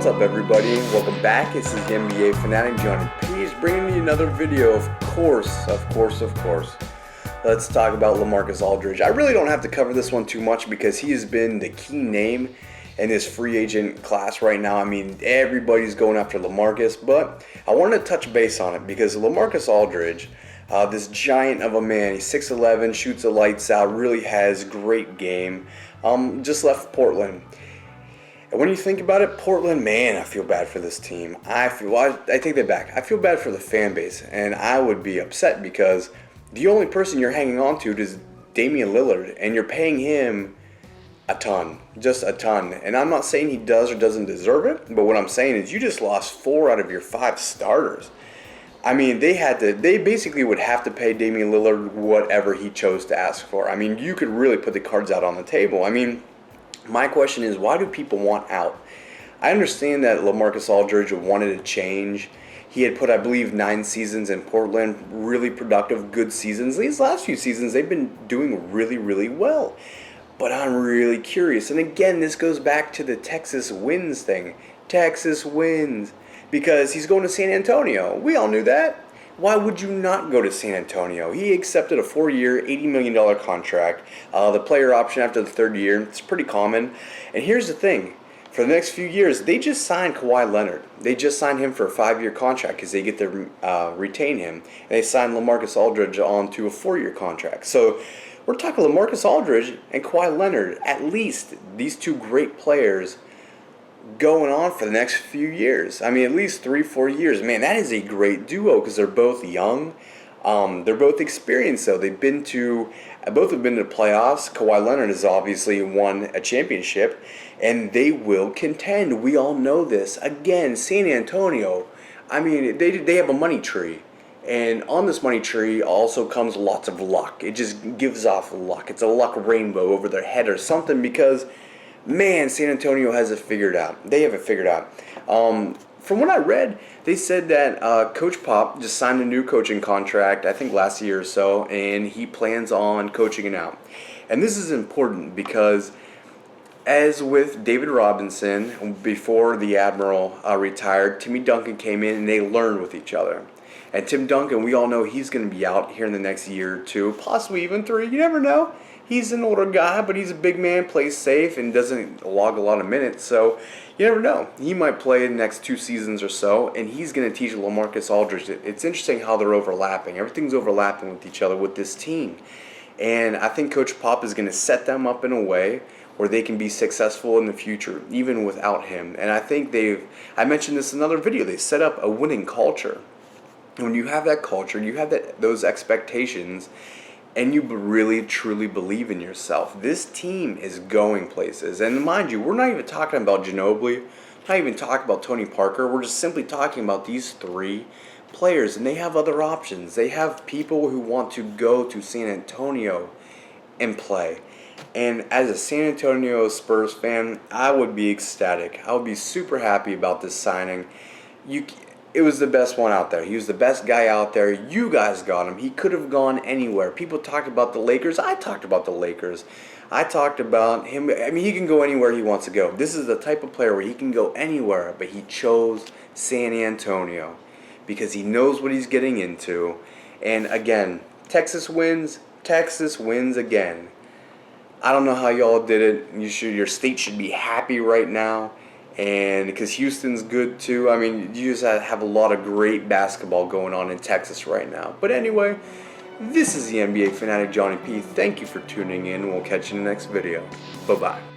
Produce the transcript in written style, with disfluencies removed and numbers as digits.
What's up, everybody? Welcome back. This is the NBA Fanatic Johnny P. Bringing you another video, of course. Let's talk about LaMarcus Aldridge. I really don't have to cover this one too much because he has been the key name in this free agent class right now. I mean, everybody's going after LaMarcus, but I wanted to touch base on it because LaMarcus Aldridge, this giant of a man, he's 6'11", shoots the lights out, really has great game. Just left Portland. And when you think about it, Portland, man, I feel bad for this team. I take that back. I feel bad for the fan base, and I would be upset because the only person you're hanging on to is Damian Lillard, and you're paying him a ton, just a ton. And I'm not saying he does or doesn't deserve it, but what I'm saying is you just lost 4 out of your 5 starters. I mean, they basically would have to pay Damian Lillard whatever he chose to ask for. I mean, you could really put the cards out on the table. I mean, my question is, why do people want out? I understand that LaMarcus Aldridge wanted to change. He had put, I believe, 9 seasons in Portland, really productive, good seasons. These last few seasons, they've been doing really, really well. But I'm really curious. And again, this goes back to the Texas wins thing. Texas wins. Because he's going to San Antonio. We all knew that. Why would you not go to San Antonio? He accepted a 4-year, $80 million contract. The player option after the 3rd year, it's pretty common. And here's the thing. For the next few years, they just signed Kawhi Leonard. They just signed him for a 5-year contract because they get to retain him. And they signed LaMarcus Aldridge on to a 4-year contract. So we're talking LaMarcus Aldridge and Kawhi Leonard. At least these 2 great players going on for the next few years. I mean, at least 3-4 years. Man, that is a great duo because they're both young. They're both experienced, though. Both have been to the playoffs. Kawhi Leonard has obviously won a championship, and they will contend. We all know this. Again, San Antonio, I mean, they have a money tree. And on this money tree also comes lots of luck. It just gives off luck. It's a luck rainbow over their head or something because, man, San Antonio has it figured out. They have it figured out. From what I read, they said that Coach Pop just signed a new coaching contract, I think last year or so, and he plans on coaching it out. And this is important because, as with David Robinson, before the Admiral retired, Timmy Duncan came in and they learned with each other. And Tim Duncan, we all know he's going to be out here in the next year or 2, possibly even 3. You never know. He's an older guy, but he's a big man, plays safe, and doesn't log a lot of minutes. So you never know. He might play the next 2 seasons or so, and he's going to teach LaMarcus Aldridge. It's interesting how they're overlapping. Everything's overlapping with each other with this team. And I think Coach Pop is going to set them up in a way where they can be successful in the future, even without him. And I think I mentioned this in another video, they set up a winning culture. And when you have that culture, you have those expectations, and you really, truly believe in yourself, this team is going places. And mind you, we're not even talking about Ginobili, not even talking about Tony Parker. We're just simply talking about these 3 players, and they have other options. They have people who want to go to San Antonio and play. And as a San Antonio Spurs fan, I would be ecstatic. I would be super happy about this signing. It was the best one out there. He was the best guy out there. You guys got him. He could have gone anywhere. People talked about the Lakers. I talked about the Lakers. I talked about him. I mean, he can go anywhere he wants to go. This is the type of player where he can go anywhere, but he chose San Antonio because he knows what he's getting into. And again, Texas wins. Texas wins again. I don't know how y'all did it. Your state should be happy right now. And because Houston's good too. I mean, you just have a lot of great basketball going on in Texas right now. But anyway, this is the NBA Fanatic Johnny P. Thank you for tuning in. We'll catch you in the next video. Bye-bye.